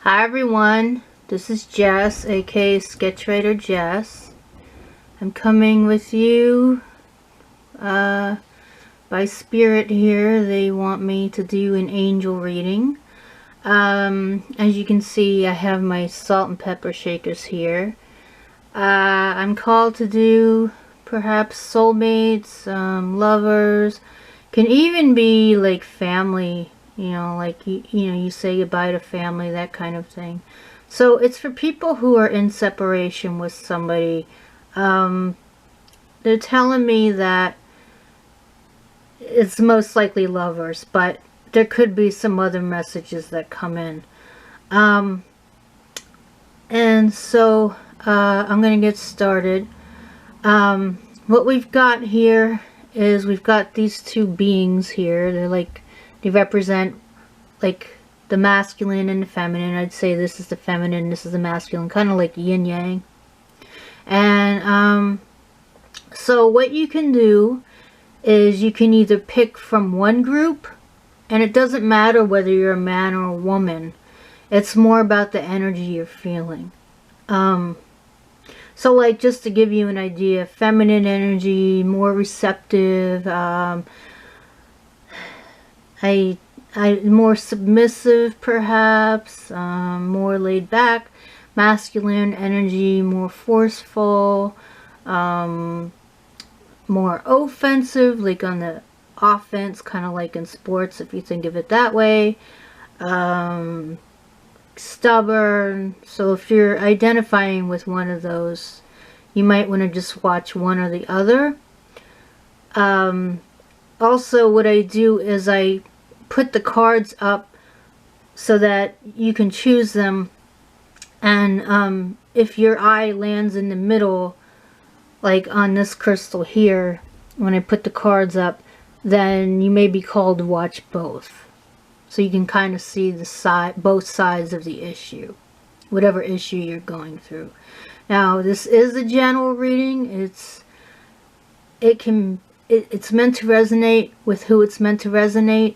Hi everyone, this is Jess, aka Sketchwriter Jess. I'm coming with you by spirit here. They want me to do an angel reading. As you can see, I have my salt and pepper shakers here. I'm called to do perhaps soulmates, lovers, can even be like family. You know, like you say goodbye to family, that kind of thing. So it's for people who are in separation with somebody. They're telling me that it's most likely lovers, but there could be some other messages that come in. And so I'm going to get started. What we've got here is we've got these two beings here. They represent like the masculine and the feminine. I'd say this is the feminine, this is the masculine, kind of like yin yang. And so what you can do is you can either pick from one group, and it doesn't matter whether you're a man or a woman. It's more about the energy you're feeling. So like, just to give you an idea, feminine energy, more receptive, more submissive perhaps, more laid back. Masculine energy, more forceful, more offensive, like on the offense, kind of like in sports if you think of it that way. Stubborn. So if you're identifying with one of those, you might want to just watch one or the other. Also, what I do is I put the cards up so that you can choose them, and if your eye lands in the middle, like on this crystal here, when I put the cards up, then you may be called to watch both, so you can kind of see the both sides of the issue, whatever issue you're going through. Now, this is a general reading. It's meant to resonate with who it's meant to resonate.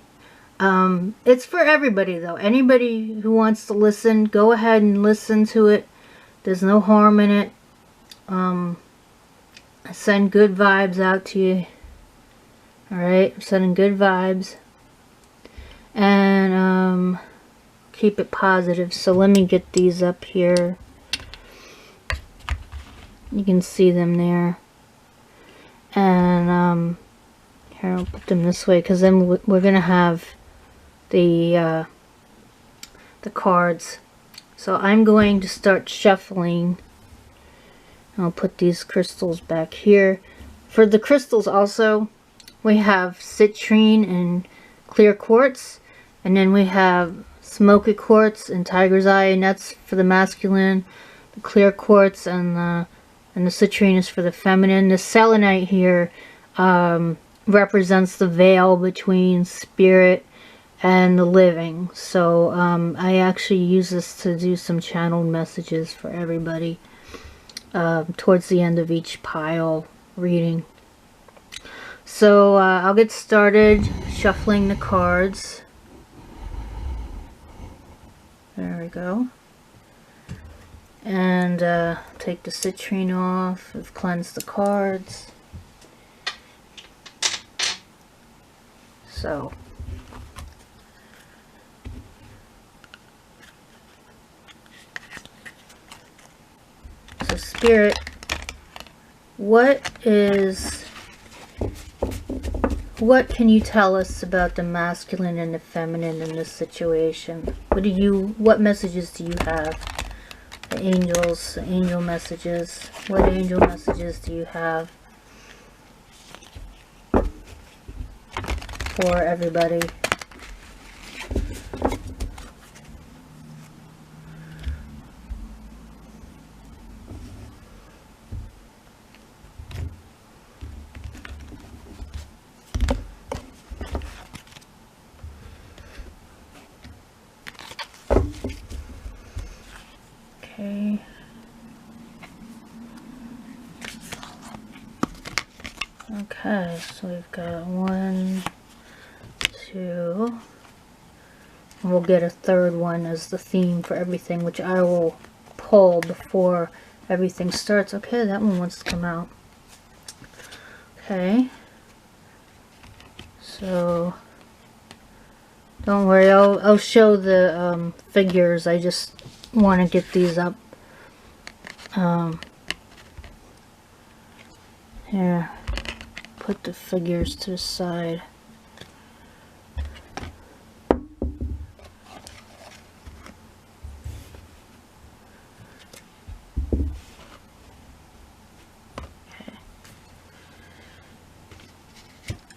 It's for everybody though. Anybody who wants to listen, go ahead and listen to it. There's no harm in it. I send good vibes out to you. Alright, I'm sending good vibes. And keep it positive. So let me get these up here. You can see them there. And here, I'll put them this way, because then we're going to have the cards. So I'm going to start shuffling. I'll put these crystals back here. For the crystals also, we have citrine and clear quartz, and then we have smoky quartz and tiger's eye, and that's for the masculine. The clear quartz and the citrine is for the feminine. The selenite here represents the veil between spirit and the living. So I actually use this to do some channeled messages for everybody towards the end of each pile reading. So I'll get started shuffling the cards. There we go. And take the citrine off. I've cleansed the cards. So Spirit, what can you tell us about the masculine and the feminine in this situation? What messages do you have? The angels, the angel messages. What angel messages do you have for everybody? Okay, so we've got 1, 2, And we'll get a third one as the theme for everything, which I will pull before everything starts. Okay, that one wants to come out. Okay. So, don't worry, I'll show the figures. I just want to get these up. Here, put the figures to the side.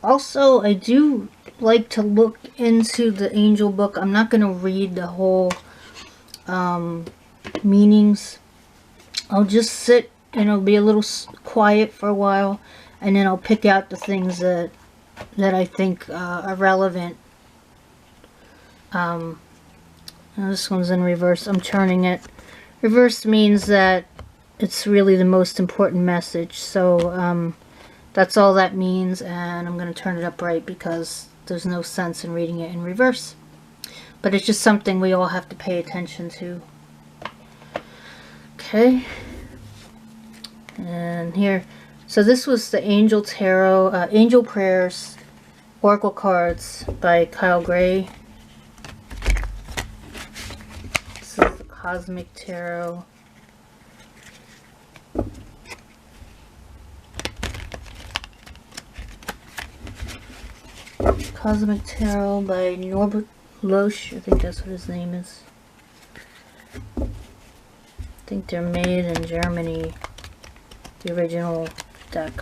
Also, I do like to look into the angel book. I'm not going to read the whole meanings. I'll just sit and it'll be a little quiet for a while, and then I'll pick out the things that I think are relevant. Now this one's in reverse. I'm turning it. Reverse means that it's really the most important message. So that's all that means, and I'm going to turn it upright because there's no sense in reading it in reverse. But it's just something we all have to pay attention to. Okay. And here, so this was the Angel Tarot, Angel Prayers, Oracle Cards by Kyle Gray. This is the Cosmic Tarot. Cosmic Tarot by Norbert Losche. I think that's what his name is. I think they're made in Germany. The original deck.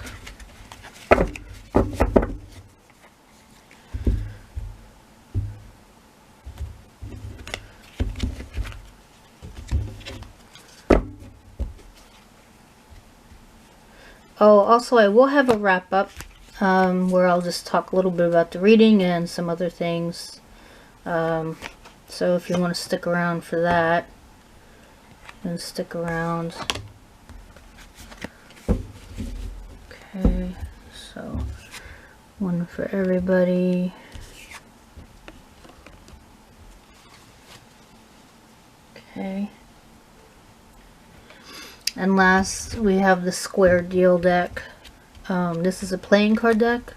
Oh, also I will have a wrap up where I'll just talk a little bit about the reading and some other things. So if you want to stick around for that, then stick around. Okay, so one for everybody. Okay. And last, we have the Square Deal deck. This is a playing card deck.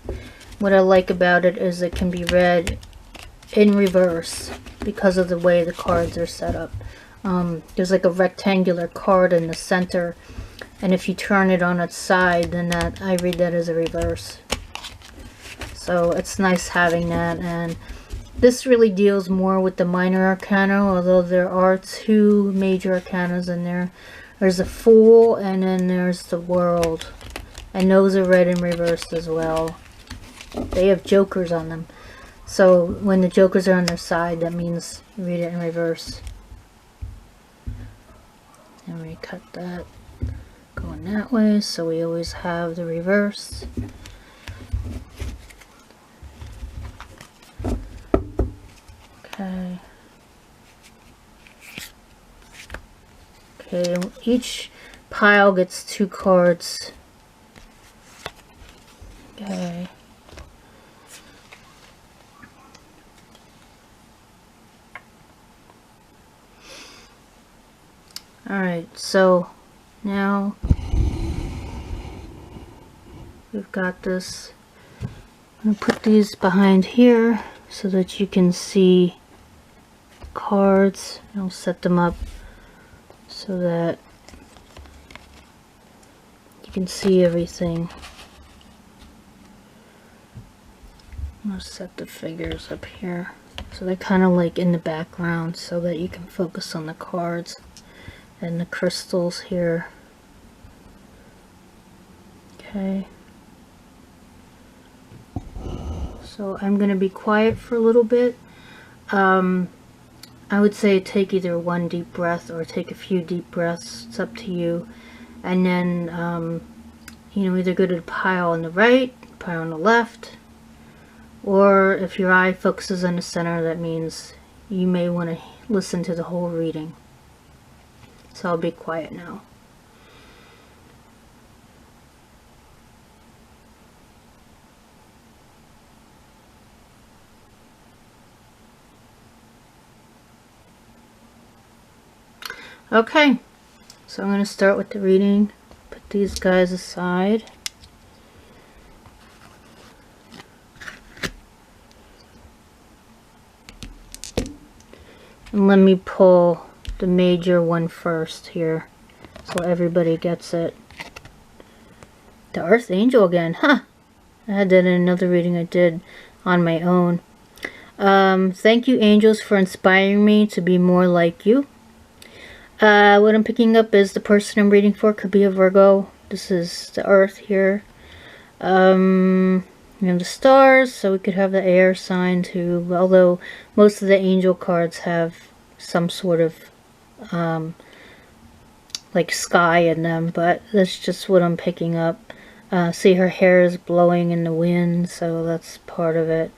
What I like about it is it can be read in reverse because of the way the cards are set up. There's like a rectangular card in the center, and if you turn it on its side, then I read that as a reverse. So it's nice having that, and this really deals more with the minor arcana, although there are two major arcanas in there. There's a Fool, and then there's the World, and those are read in reverse as well. They have jokers on them, so when the jokers are on their side, that means read it in reverse. And we cut that going that way, so we always have the reverse. Okay. Okay, each pile gets 2 cards. Okay. Alright, so now we've got this. I'm going to put these behind here so that you can see the cards. I'll set them up so that you can see everything. I'm going to set the figures up here so they're kind of like in the background so that you can focus on the cards and the crystals here. Okay. So I'm going to be quiet for a little bit. I would say take either one deep breath or take a few deep breaths. It's up to you. And then, you know, either go to the pile on the right, pile on the left, or if your eye focuses on the center, that means you may want to listen to the whole reading. So I'll be quiet now. Okay, so I'm going to start with the reading. Put these guys aside. And let me pull the major one first here, so everybody gets it. The Earth Angel again, huh? I had that in another reading I did on my own. Thank you, angels, for inspiring me to be more like you. What I'm picking up is the person I'm reading for could be a Virgo. This is the Earth here. We have the stars, so we could have the air sign too, although most of the angel cards have some sort of like sky in them, but that's just what I'm picking up. See, her hair is blowing in the wind, so that's part of it.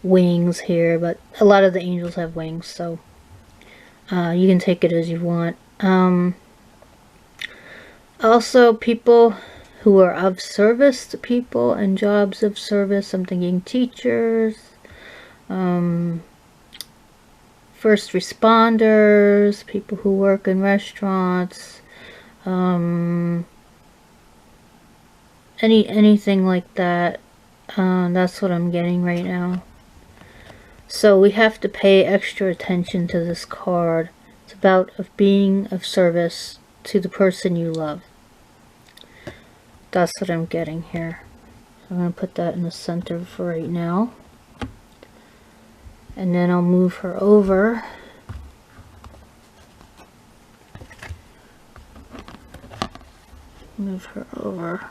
Wings here, but a lot of the angels have wings, so you can take it as you want. Also, people who are of service to people and jobs of service. I'm thinking teachers, first responders, people who work in restaurants, anything like that. That's what I'm getting right now. So we have to pay extra attention to this card. It's about being of service to the person you love. That's what I'm getting here. I'm going to put that in the center for right now. And then I'll move her over. Move her over.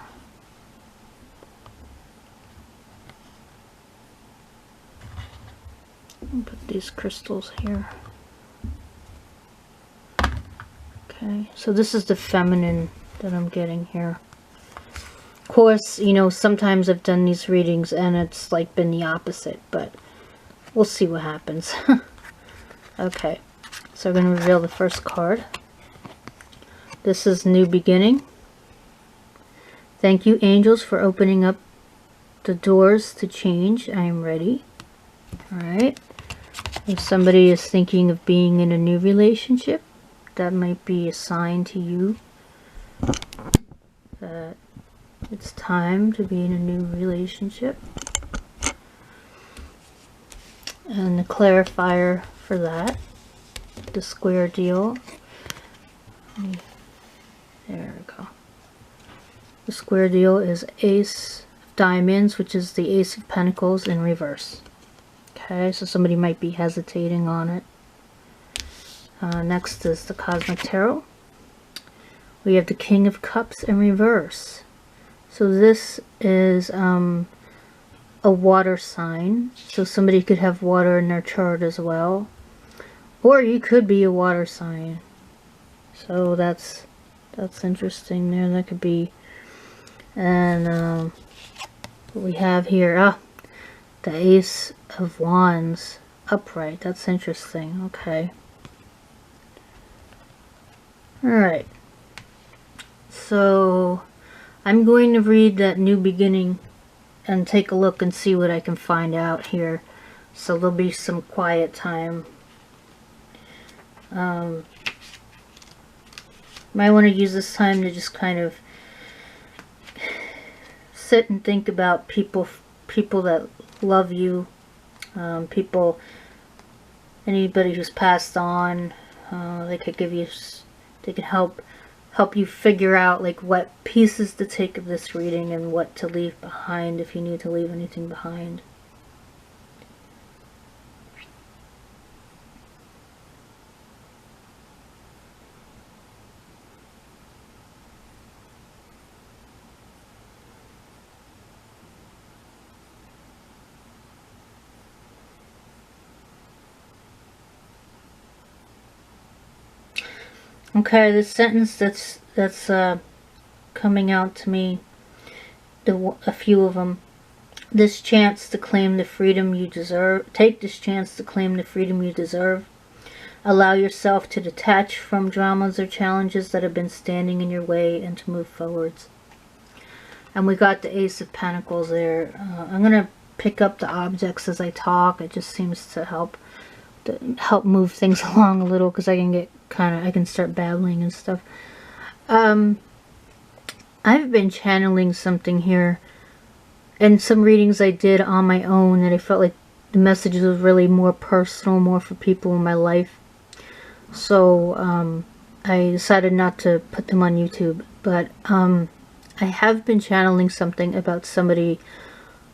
And put these crystals here. Okay, so this is the feminine that I'm getting here. Of course, you know, sometimes I've done these readings and it's like been the opposite, but we'll see what happens. Okay, so we're going to reveal the first card. This is New Beginning. Thank you, angels, for opening up the doors to change. I am ready. Alright. If somebody is thinking of being in a new relationship, that might be a sign to you that it's time to be in a new relationship. And the clarifier for that, the square deal. There we go. The square deal is Ace of Diamonds, which is the Ace of Pentacles in reverse. Okay, so somebody might be hesitating on it. Next is the Cosmic Tarot. We have the King of Cups in reverse. So this is a water sign. So somebody could have water in their chart as well. Or you could be a water sign. So that's interesting there. That could be. And what we have here, the Ace of Wands upright. That's interesting. Okay. Alright. So I'm going to read that New Beginning and take a look and see what I can find out here. So there'll be some quiet time. Might want to use this time to just kind of sit and think about people that love you, people, anybody who's passed on. They could give you, they can help you figure out like what pieces to take of this reading and what to leave behind if you need to leave anything behind. Okay, the sentence that's coming out to me, a few of them. This chance to claim the freedom you deserve. Take this chance to claim the freedom you deserve. Allow yourself to detach from dramas or challenges that have been standing in your way and to move forwards. And we got the Ace of Pentacles there. I'm going to pick up the objects as I talk. It just seems to help move things along a little because I can get I can start babbling and stuff. I've been channeling something here, and some readings I did on my own that I felt like the message was really more personal, more for people in my life. So I decided not to put them on YouTube, but I have been channeling something about somebody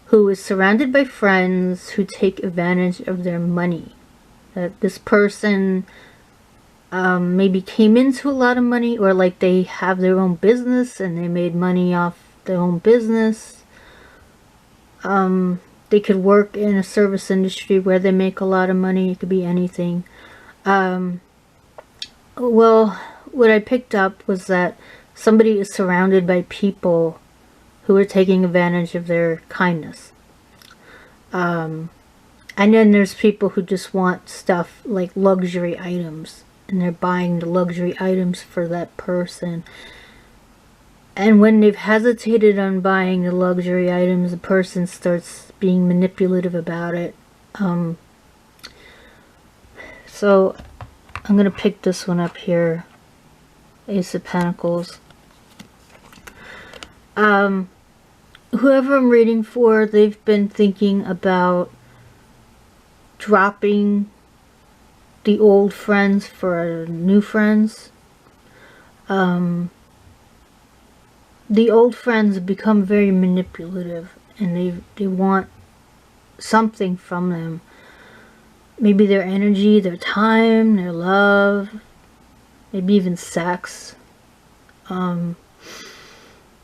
who is surrounded by friends who take advantage of their money. That this person maybe came into a lot of money, or like they have their own business and they made money off their own business. They could work in a service industry where they make a lot of money. It could be anything. Well, what I picked up was that somebody is surrounded by people who are taking advantage of their kindness. And then there's people who just want stuff like luxury items, and they're buying the luxury items for that person. And when they've hesitated on buying the luxury items, the person starts being manipulative about it. So I'm going to pick this one up here. Ace of Pentacles. Whoever I'm reading for, they've been thinking about dropping the old friends for new friends. The old friends have become very manipulative, and they want something from them. Maybe their energy, their time, their love, maybe even sex.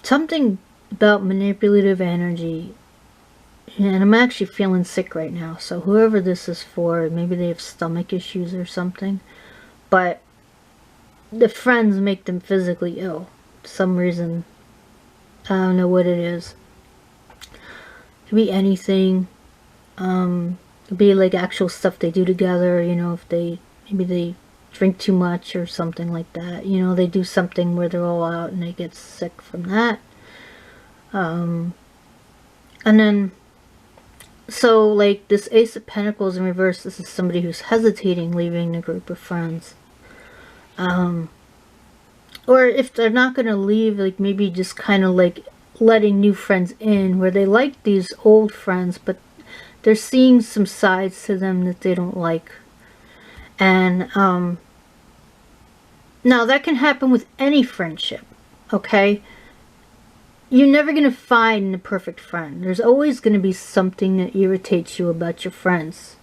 Something about manipulative energy. And I'm actually feeling sick right now, so whoever this is for, maybe they have stomach issues or something. But the friends make them physically ill for some reason. I don't know what it is. It could be anything. It could be like actual stuff they do together, you know, if maybe they drink too much or something like that. You know, they do something where they're all out and they get sick from that. And then, so like this Ace of Pentacles in reverse, this is somebody who's hesitating leaving a group of friends. Or if they're not going to leave, like maybe just kind of like letting new friends in, where they like these old friends, but they're seeing some sides to them that they don't like. And now that can happen with any friendship, okay? You're never going to find the perfect friend. There's always going to be something that irritates you about your friends.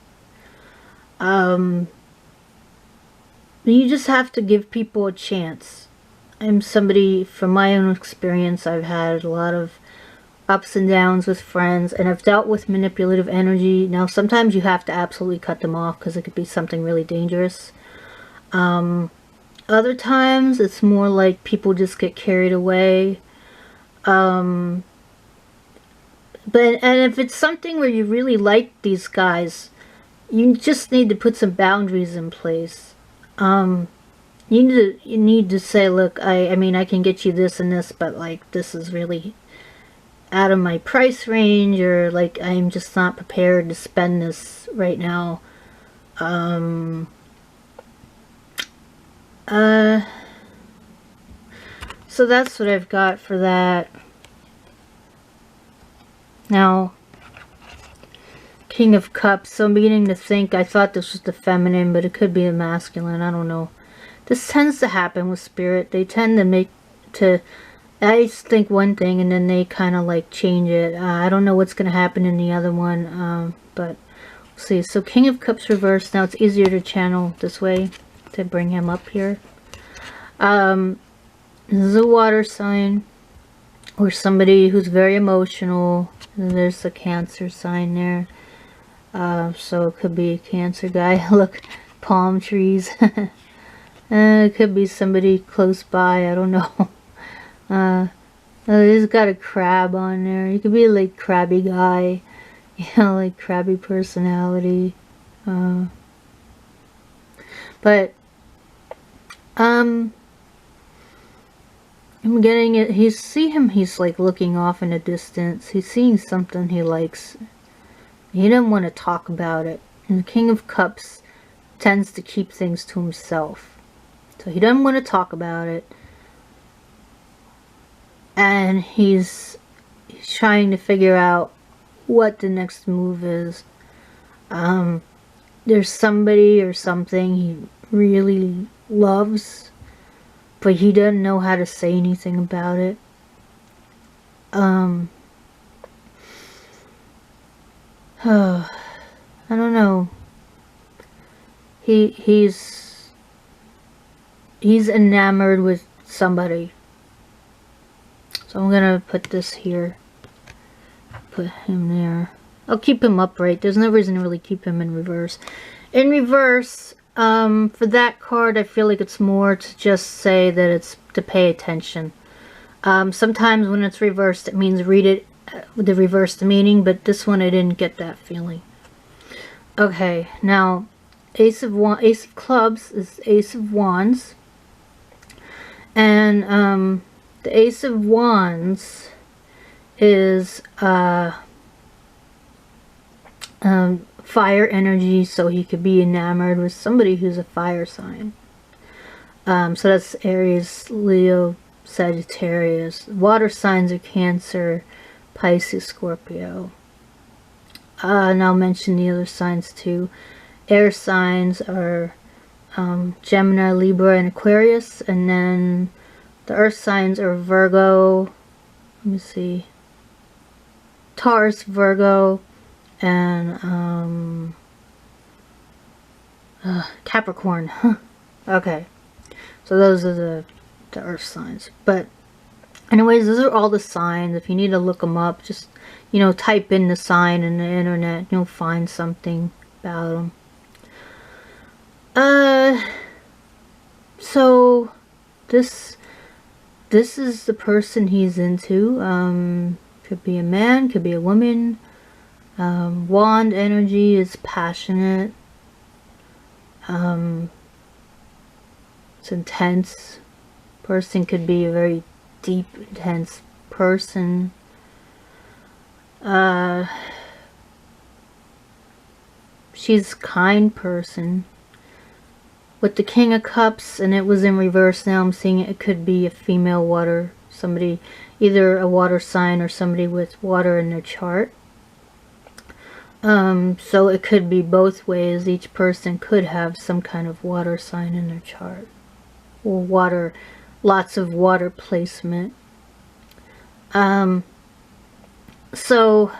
You just have to give people a chance. I'm somebody, from my own experience, I've had a lot of ups and downs with friends, and I've dealt with manipulative energy. Now, sometimes you have to absolutely cut them off because it could be something really dangerous. Other times, it's more like people just get carried away. And if it's something where you really like these guys, you just need to put some boundaries in place. You need to say, look, I mean, I can get you this and this, but like this is really out of my price range, or like I'm just not prepared to spend this right now. So that's what I've got for that. Now, King of Cups. So I'm beginning to think, I thought this was the feminine, but it could be the masculine. I don't know. This tends to happen with spirit. They tend to I just think one thing and then they kind of like change it. I don't know what's going to happen in the other one, but we'll see. So King of Cups reversed. Now it's easier to channel this way to bring him up here. This is a water sign, or somebody who's very emotional. And there's the Cancer sign there. So it could be a Cancer guy. Look, palm trees. It could be somebody close by. I don't know. He's got a crab on there. He could be like crabby guy. You know, like crabby personality. But I'm getting it. He's like looking off in the distance. He's seeing something he likes. He doesn't want to talk about it. And the King of Cups tends to keep things to himself. So he doesn't want to talk about it. And he's trying to figure out what the next move is. There's somebody or something he really loves, but he doesn't know how to say anything about it. I don't know. He's enamored with somebody. So I'm gonna put this here. Put him there. I'll keep him upright. There's no reason to really keep him in reverse. In reverse, for that card, I feel like it's more to just say that it's to pay attention. Sometimes when it's reversed, it means read it with the reversed meaning, but this one I didn't get that feeling. Okay, now Ace of Clubs is Ace of Wands, and the Ace of Wands is fire energy, so he could be enamored with somebody who's a fire sign. So that's Aries, Leo, Sagittarius. Water signs are Cancer, Pisces, Scorpio. And I'll mention the other signs too. Air signs are Gemini, Libra, and Aquarius. And then the earth signs are Virgo. Let me see. Taurus, Virgo, and Capricorn. Okay. So those are the earth signs. But anyways, those are all the signs. If you need to look them up, just, you know, type in the sign in the internet. You'll find something about them. So this is the person he's into. Could be a man, could be a woman. Wand energy is passionate. It's intense. Person could be a very deep, intense person. She's a kind person. With the King of Cups, and it was in reverse, now I'm seeing it could be a female water. Somebody, either a water sign or somebody with water in their chart. So it could be both ways. Each person could have some kind of water sign in their chart. Or water, lots of water placement. So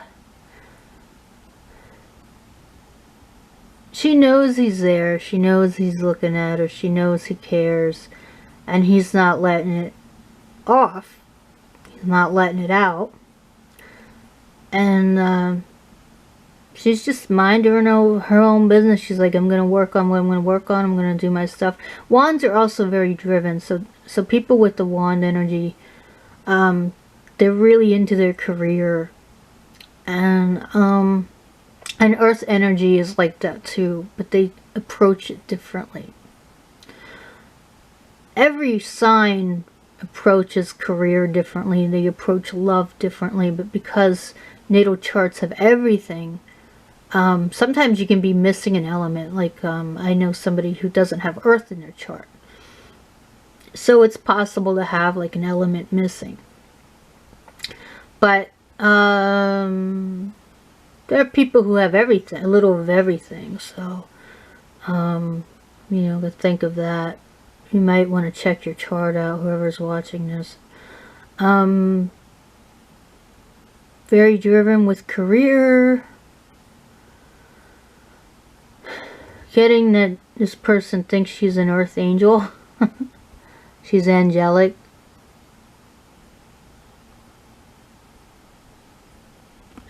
she knows he's there. She knows he's looking at her. She knows he cares. And he's not letting it off. He's not letting it out. And she's just minding her own business. She's like, I'm going to work on what I'm going to work on. I'm going to do my stuff. Wands are also very driven. So people with the wand energy, they're really into their career. And earth energy is like that too. But they approach it differently. Every sign approaches career differently. They approach love differently. But because natal charts have everything, sometimes you can be missing an element. Like I know somebody who doesn't have earth in their chart. So it's possible to have like an element missing. But there are people who have everything, a little of everything. So, you know, to think of that. You might want to check your chart out, whoever's watching this. Very driven with career. Getting that this person thinks she's an earth angel. She's angelic.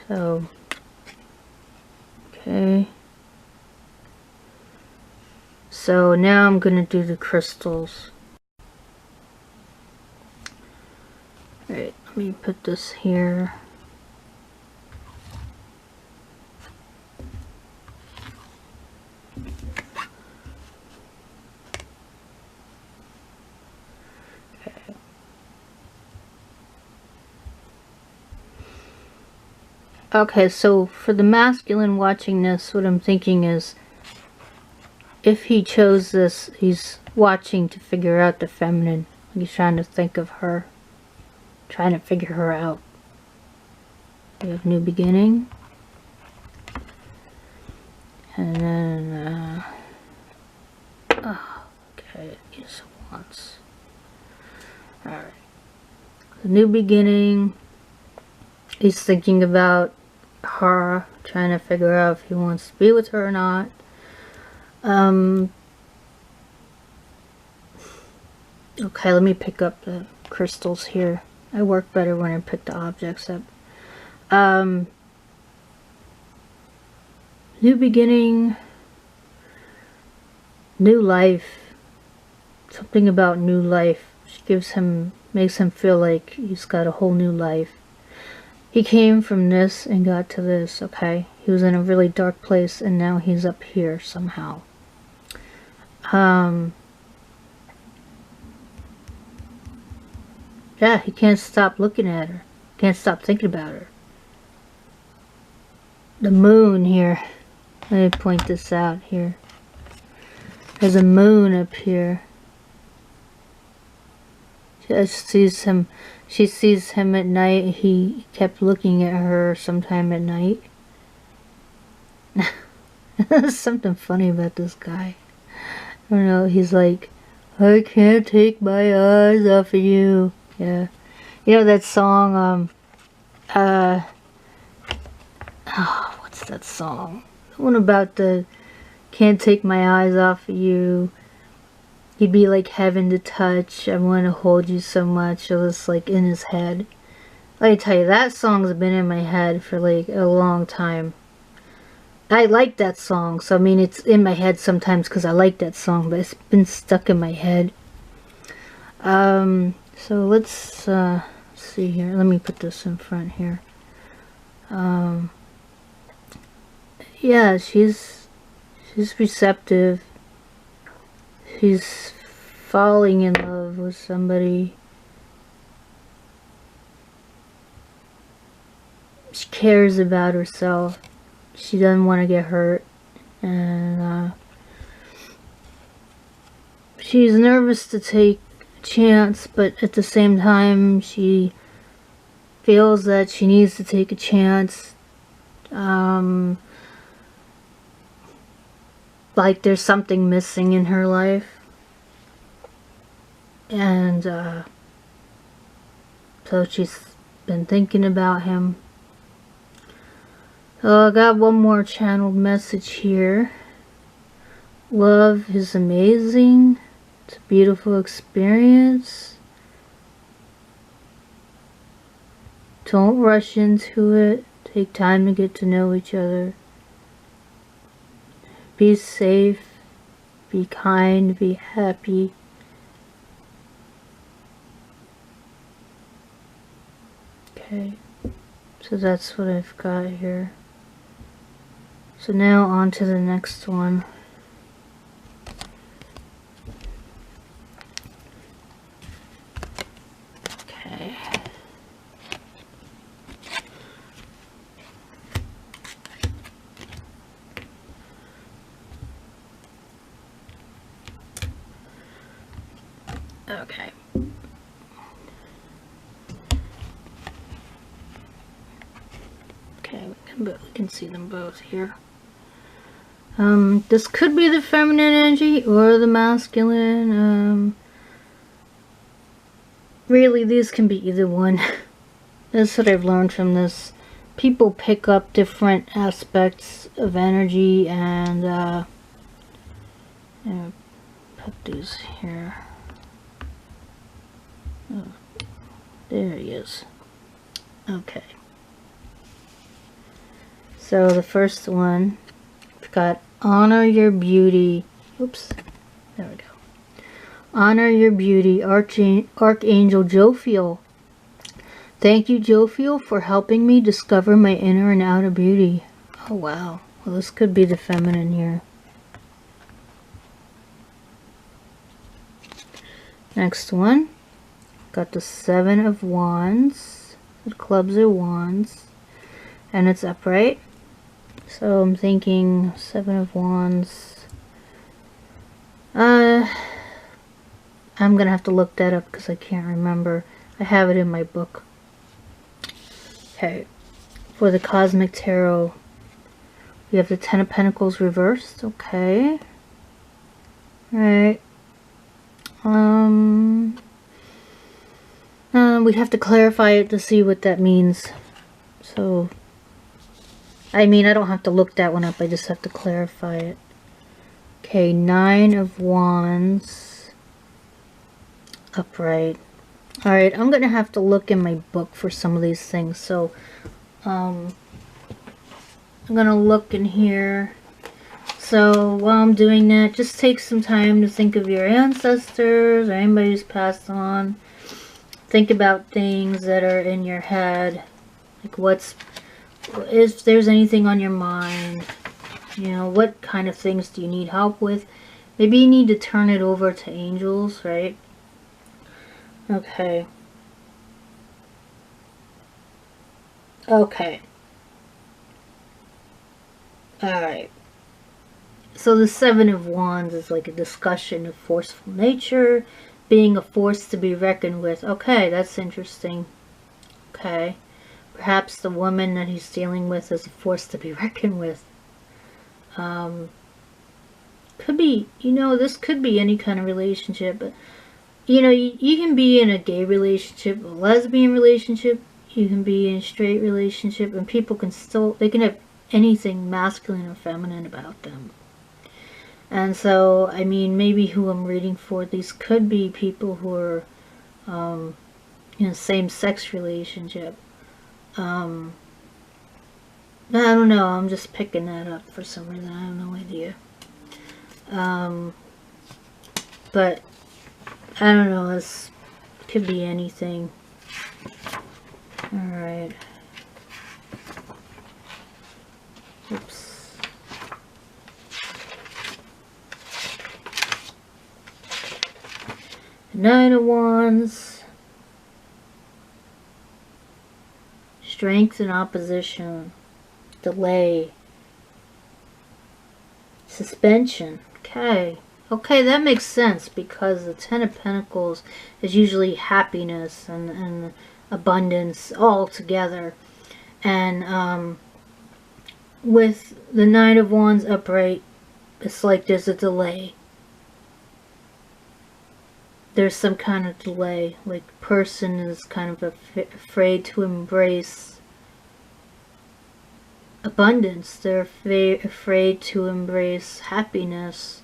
So, okay. So now I'm going to do the crystals. Alright, let me put this here. Okay, so for the masculine watching this, what I'm thinking is, if he chose this, he's watching to figure out the feminine. He's trying to think of her. Trying to figure her out. We have new beginning. And then, oh, okay, yes, once. Alright. The new beginning. He's thinking about her, trying to figure out if he wants to be with her or not. Okay, let me pick up the crystals here. I work better when I pick the objects up. New beginning, new life. Something about new life makes him feel like he's got a whole new life. He came from this and got to this, okay? He was in a really dark place and now he's up here somehow. Yeah, he can't stop looking at her. Can't stop thinking about her. The moon here. Let me point this out here. There's a moon up here. She sees him at night. He kept looking at her sometime at night. There's something funny about this guy. I don't know, he's like, I can't take my eyes off of you. Yeah. You know that song, oh, what's that song? The one about the can't take my eyes off of you. You'd be like heaven to touch. I want to hold you so much. It was like in his head. Let me tell you, that song's been in my head for like a long time. I like that song, so I mean it's in my head sometimes because I like that song, but it's been stuck in my head. So let's see here. Let me put this in front here. Yeah, she's receptive. She's falling in love with somebody. She cares about herself. She doesn't want to get hurt. And she's nervous to take a chance, but at the same time she feels that she needs to take a chance. Like there's something missing in her life. And so she's been thinking about him. So I got one more channeled message here. Love is amazing. It's a beautiful experience. Don't rush into it. Take time to get to know each other. Be safe. Be kind. Be happy. Okay. So that's what I've got here. So now on to the next one. Okay. Okay. Okay, we can see them both here. This could be the feminine energy or the masculine. Really, these can be either one. That's what I've learned from this. People pick up different aspects of energy, and put these here. Oh, there he is. Okay. So the first one, we've got honor your beauty. Oops. There we go. Honor your beauty, Archangel Jophiel. Thank you, Jophiel, for helping me discover my inner and outer beauty. Oh, wow. Well, this could be the feminine here. Next one. Got the Seven of Wands. The clubs are wands. And it's upright. So I'm thinking Seven of Wands. I'm gonna have to look that up because I can't remember. I have it in my book. Okay, for the Cosmic Tarot, we have the Ten of Pentacles reversed. Okay. Alright. We have to clarify it to see what that means. So, I mean, I don't have to look that one up. I just have to clarify it. Okay, Nine of Wands. Upright. Alright, I'm going to have to look in my book for some of these things. So, I'm going to look in here. So, while I'm doing that, just take some time to think of your ancestors or anybody who's passed on. Think about things that are in your head. Like if there's anything on your mind, you know, what kind of things do you need help with? Maybe you need to turn it over to angels, right? Okay. Okay. Alright. So the Seven of Wands is like a discussion of forceful nature, being a force to be reckoned with. Okay, that's interesting. Okay. Perhaps the woman that he's dealing with is a force to be reckoned with. Could be, you know, this could be any kind of relationship, but, you know, you can be in a gay relationship, a lesbian relationship, you can be in a straight relationship, and people can still, they can have anything masculine or feminine about them. And so, I mean, maybe who I'm reading for, these could be people who are in a same-sex relationship. I don't know, I'm just picking that up for some reason, I have no idea. But, I don't know, this could be anything. Alright. Oops. Nine of Wands. Strength and opposition. Delay. Suspension. Okay. Okay, that makes sense because the Ten of Pentacles is usually happiness and abundance all together. And with the Nine of Wands upright, it's like there's a delay. There's some kind of delay, like person is kind of afraid to embrace abundance. They're afraid to embrace happiness.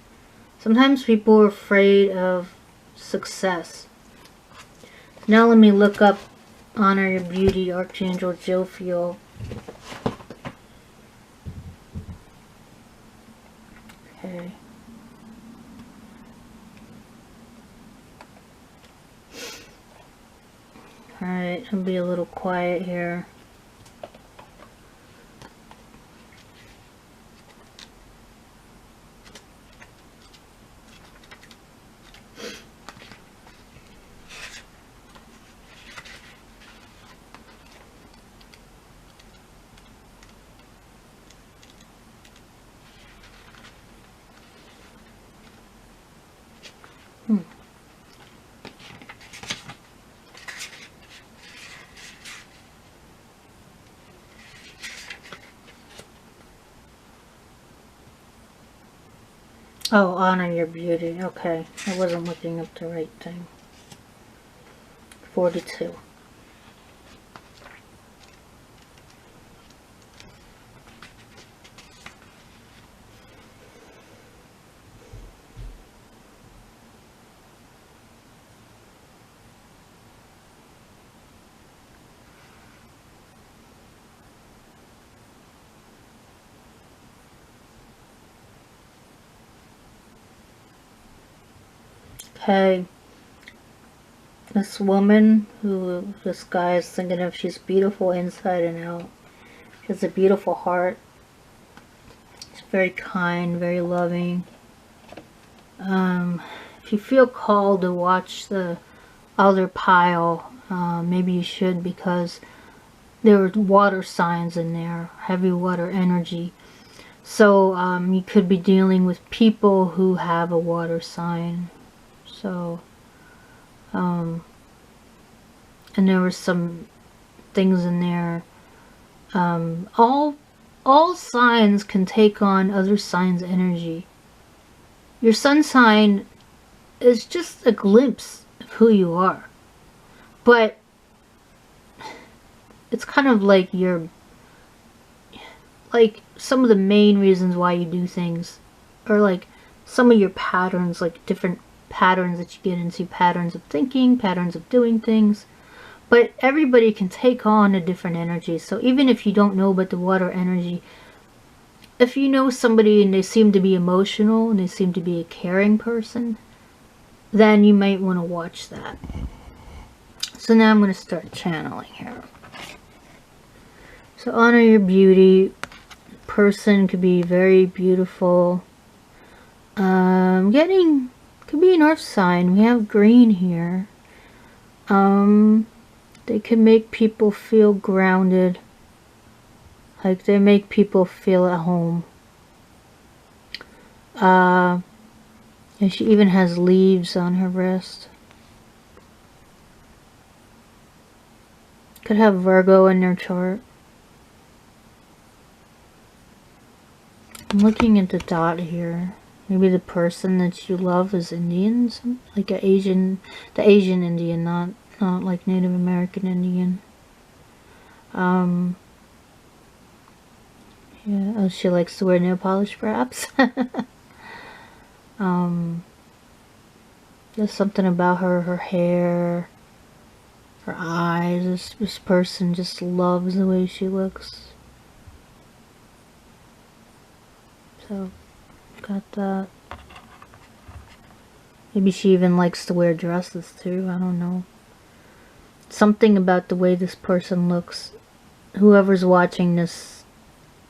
Sometimes people are afraid of success. Now let me look up Honor Your Beauty, Archangel Jophiel. Okay. Alright, I'll be a little quiet here. Oh, Honor Your Beauty. Okay, I wasn't looking up the right thing. 42. Okay, this woman who this guy is thinking of, she's beautiful inside and out. She has a beautiful heart. She's very kind, very loving. If you feel called to watch the other pile, maybe you should, because there are water signs in there, heavy water energy. So you could be dealing with people who have a water sign. So And there were some things in there. All signs can take on other signs' energy. Your sun sign is just a glimpse of who you are. But it's kind of like like some of the main reasons why you do things, or like some of your patterns, like different patterns that you get into, patterns of thinking, patterns of doing things. But everybody can take on a different energy. So even if you don't know about the water energy, if you know somebody and they seem to be emotional and they seem to be a caring person, then you might want to watch that. So now I'm going to start channeling here. So honor your beauty. Person could be very beautiful. Could be an earth sign. We have green here. They can make people feel grounded. Like they make people feel at home. And she even has leaves on her wrist. Could have Virgo in their chart. I'm looking at the dot here. Maybe the person that you love is Indian, like the Asian Indian, not like Native American Indian. Yeah, oh, she likes to wear nail polish, perhaps. There's something about her hair, her eyes. This person just loves the way she looks. So, got that. Maybe she even likes to wear dresses too, I don't know. Something about the way this person looks. Whoever's watching this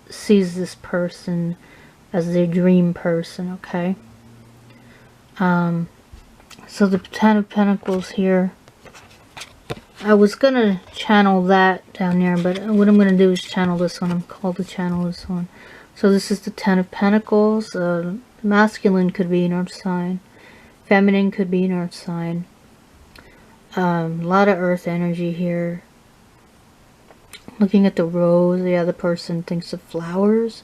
sees this person as their dream person, okay? So the Ten of Pentacles here. I was gonna channel that down there, but what I'm gonna do is channel this one. I'm called to channel this one. So this is the Ten of Pentacles. Masculine could be an earth sign. Feminine could be an earth sign. A lot of earth energy here. Looking at the rose, the other person thinks of flowers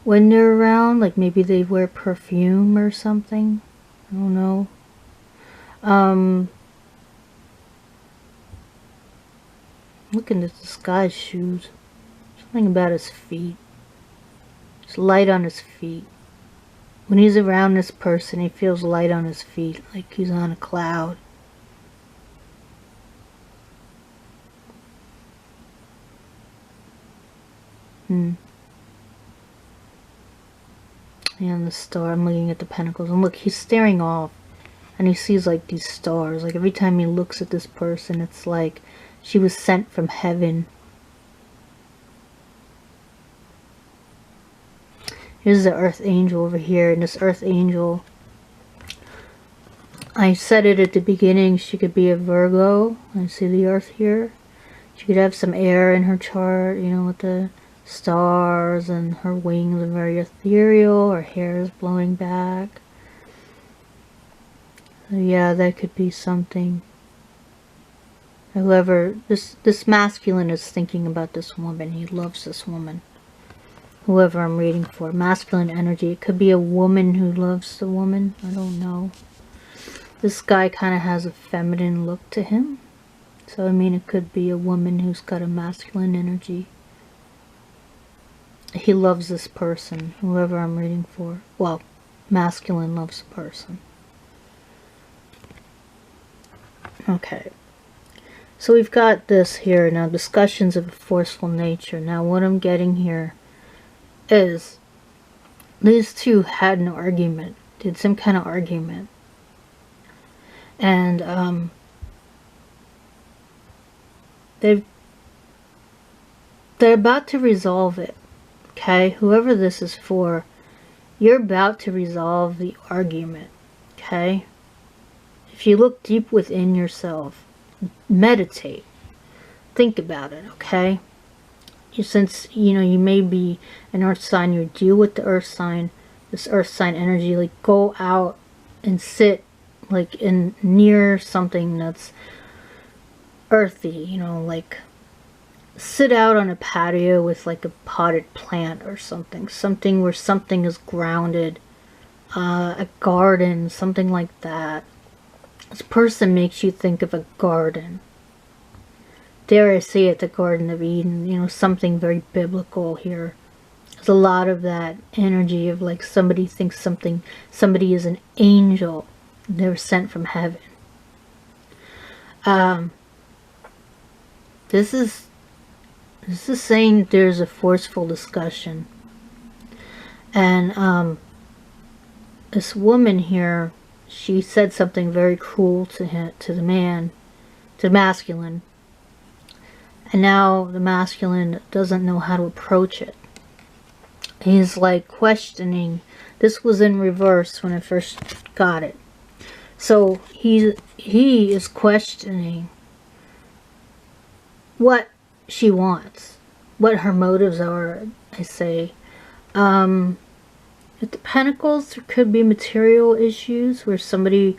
when they're around. Like maybe they wear perfume or something. I don't know. Looking at this guy's shoes. Something about his feet. There's light on his feet. When he's around this person, he feels light on his feet, like he's on a cloud. And the star, I'm looking at the pentacles, and look, he's staring off, and he sees like these stars. Like every time he looks at this person, it's like she was sent from heaven. Here's the earth angel over here, and this earth angel, I said it at the beginning, she could be a Virgo. I see the earth here. She could have some air in her chart, you know, with the stars, and her wings are very ethereal, her hair is blowing back. So yeah, that could be something. Whoever, this masculine is thinking about this woman. He loves this woman. Whoever I'm reading for. Masculine energy. It could be a woman who loves the woman. I don't know. This guy kind of has a feminine look to him. So, I mean, it could be a woman who's got a masculine energy. He loves this person. Whoever I'm reading for. Well, masculine loves a person. Okay. So we've got this here now. Discussions of a forceful nature. Now, what I'm getting here is these two had an argument, did some kind of argument, and they're about to resolve it. Okay, whoever this is for, you're about to resolve the argument. Okay, if you look deep within yourself, meditate, think about it. Okay, since you know you may be an earth sign, you deal with the earth sign, this earth sign energy. Like, go out and sit like in near something that's earthy, you know, like sit out on a patio with like a potted plant or something. Something where something is grounded. A garden, something like that. This person makes you think of a garden. Dare I say it, the Garden of Eden, you know, something very biblical here. There's a lot of that energy of like somebody thinks somebody is an angel. They're sent from heaven. This is saying there's a forceful discussion. And this woman here, she said something very cruel to him, to the man, to the masculine. And now the masculine doesn't know how to approach it. He's like questioning. This was in reverse when I first got it. So he is questioning what she wants, what her motives are, I say. With the Pentacles, there could be material issues where somebody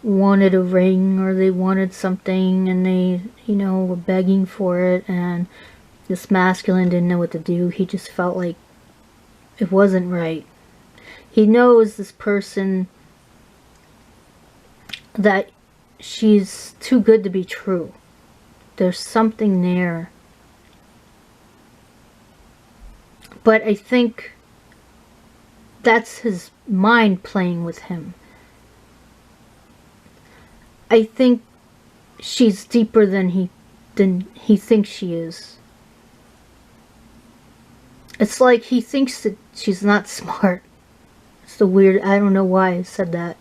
wanted a ring or they wanted something and they, you know, were begging for it, and this masculine didn't know what to do. He just felt like it wasn't right. He knows this person, that she's too good to be true. There's something there. But I think that's his mind playing with him. I think she's deeper than he thinks she is. It's like he thinks that she's not smart. It's the weird, I don't know why I said that.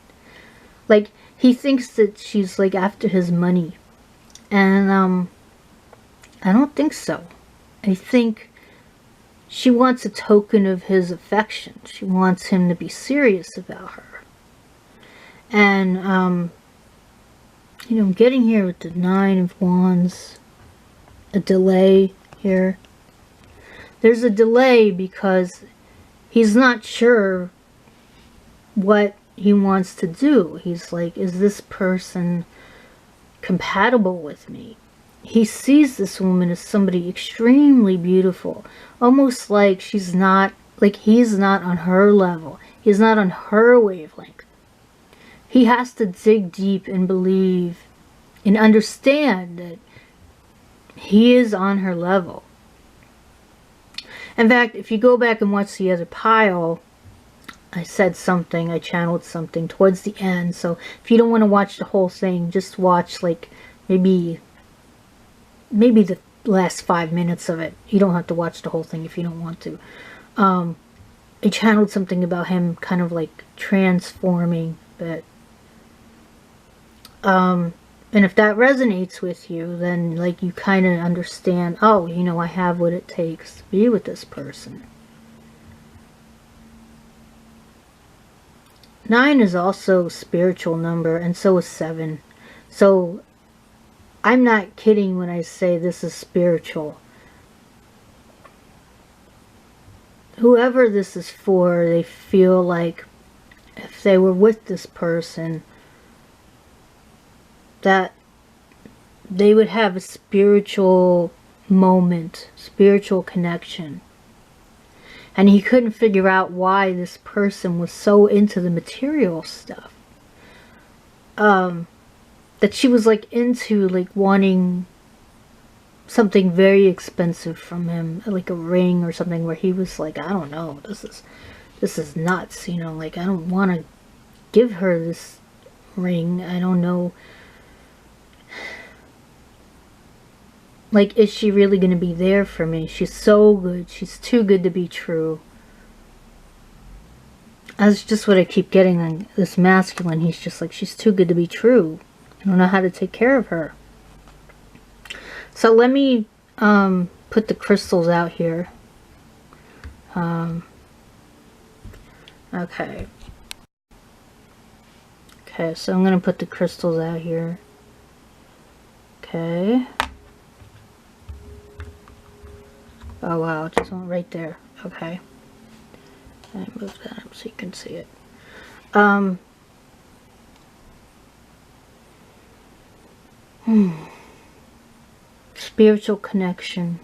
Like, he thinks that she's like after his money. And I don't think so. I think she wants a token of his affection. She wants him to be serious about her. And you know, getting here with the 9 of Wands, a delay here. There's a delay because he's not sure what he wants to do. He's like, is this person compatible with me? He sees this woman as somebody extremely beautiful, almost like she's not, like he's not on her level. He's not on her wavelength. He has to dig deep and believe and understand that he is on her level. In fact, if you go back and watch the other pile, I said something, I channeled something towards the end. So if you don't want to watch the whole thing, just watch like maybe the last 5 minutes of it. You don't have to watch the whole thing if you don't want to. I channeled something about him kind of like transforming, but and if that resonates with you, then like you kind of understand, oh, you know, I have what it takes to be with this person. 9 is also a spiritual number, and so is 7. So I'm not kidding when I say this is spiritual. Whoever this is for, they feel like if they were with this person, that they would have a spiritual moment, spiritual connection. And he couldn't figure out why this person was so into the material stuff. That she was like into like wanting something very expensive from him, like a ring or something, where he was like, I don't know, this is nuts, you know, like I don't want to give her this ring. I don't know. Like, is she really going to be there for me? She's so good. She's too good to be true. That's just what I keep getting on this masculine. He's just like, she's too good to be true. I don't know how to take care of her. So let me put the crystals out here. Okay. Okay, so I'm going to put the crystals out here. Okay. Oh wow, it just went right there. Okay. I move that up so you can see it. Spiritual connection.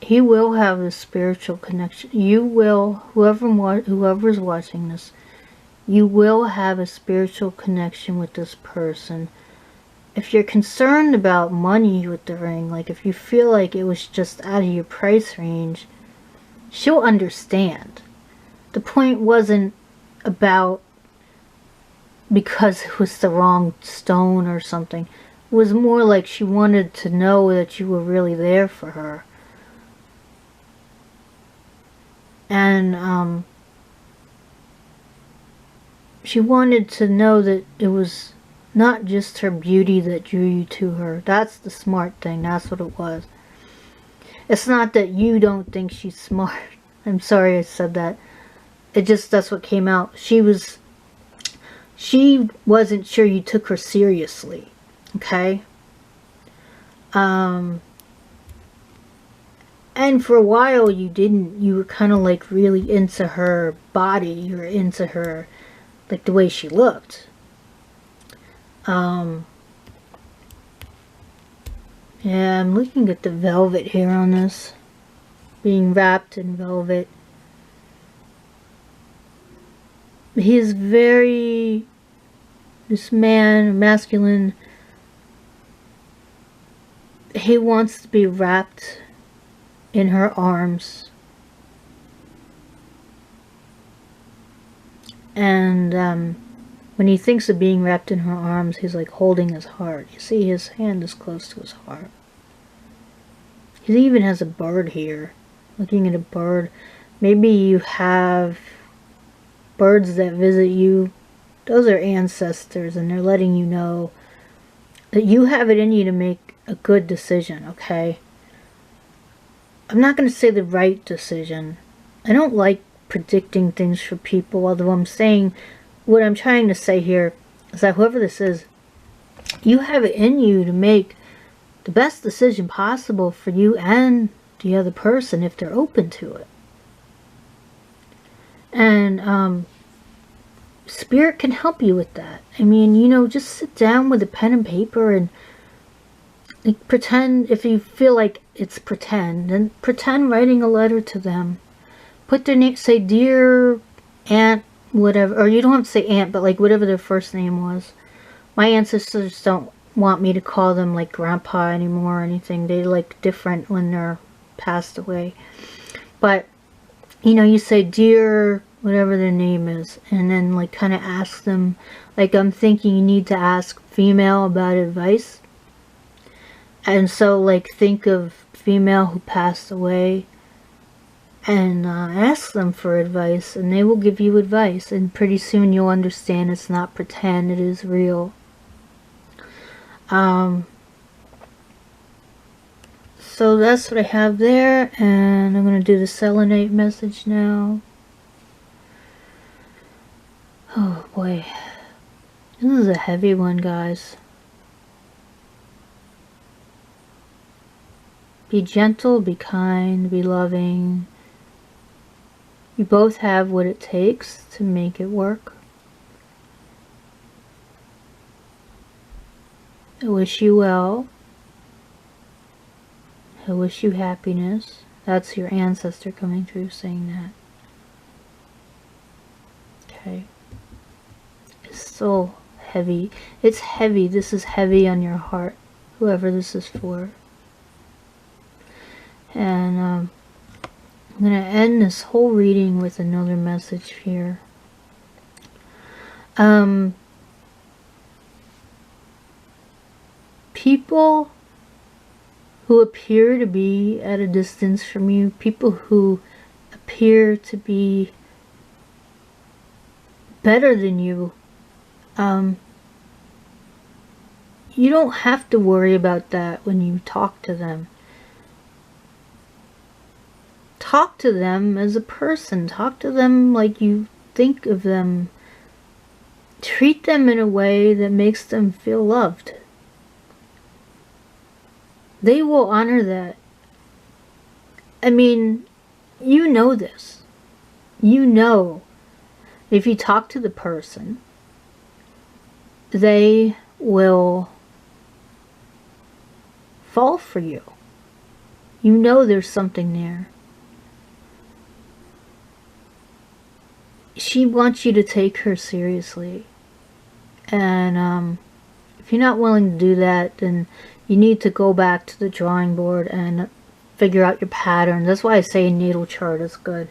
He will have a spiritual connection. You will, whoever's watching this, you will have a spiritual connection with this person. If you're concerned about money with the ring, like if you feel like it was just out of your price range, she'll understand. The point wasn't about because it was the wrong stone or something. It was more like she wanted to know that you were really there for her. And she wanted to know that it was not just her beauty that drew you to her. That's the smart thing. That's what it was. It's not that you don't think she's smart. I'm sorry I said that. It just, that's what came out. She wasn't sure you took her seriously. Okay? And for a while you didn't. You were kind of like really into her body. You were into her, like the way she looked. Yeah, I'm looking at the velvet here on this. Being wrapped in velvet. He is very, this man, masculine, he wants to be wrapped in her arms. And when he thinks of being wrapped in her arms, he's like holding his heart. You see, his hand is close to his heart. He even has a bird here. Looking at a bird. Maybe you have birds that visit you. Those are ancestors, and they're letting you know that you have it in you to make a good decision, okay? I'm not going to say the right decision. I don't like predicting things for people, although I'm saying, what I'm trying to say here is that whoever this is, you have it in you to make the best decision possible for you and the other person if they're open to it. And Spirit can help you with that. I mean, you know, just sit down with a pen and paper and like, pretend, if you feel like it's pretend, then pretend writing a letter to them. Put their name, say, dear Aunt, whatever, or you don't have to say Aunt, but like whatever their first name was. My ancestors don't want me to call them like Grandpa anymore or anything. They like different when they're passed away. But, you know, you say, dear, whatever their name is, and then like kind of ask them, like I'm thinking you need to ask female about advice. And so like think of female who passed away and ask them for advice, and they will give you advice, and pretty soon you'll understand it's not pretend, it is real. So that's what I have there, and I'm going to do the Selenite message now. Oh boy, this is a heavy one, guys. Be gentle, be kind, be loving. You both have what it takes to make it work. I wish you well. I wish you happiness. That's your ancestor coming through saying that. Okay. It's so heavy. It's heavy. This is heavy on your heart. Whoever this is for. And I'm going to end this whole reading with another message here. People who appear to be at a distance from you, people who appear to be better than you, you don't have to worry about that when you talk to them. Talk to them as a person. Talk to them like you think of them. Treat them in a way that makes them feel loved. They will honor that. I mean, you know this. You know if you talk to the person, they will fall for you. You know there's something there. She wants you to take her seriously. And if you're not willing to do that, then you need to go back to the drawing board and figure out your pattern. That's why I say a natal chart is good.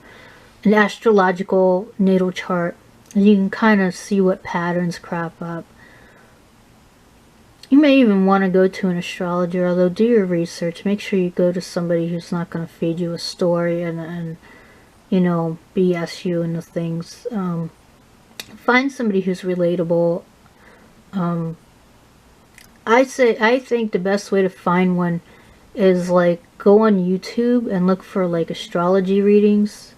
An astrological natal chart. You can kind of see what patterns crop up. You may even want to go to an astrologer, although do your research. Make sure you go to somebody who's not going to feed you a story and you know, BS you into things. Find somebody who's relatable. I think the best way to find one is like go on YouTube and look for like astrology readings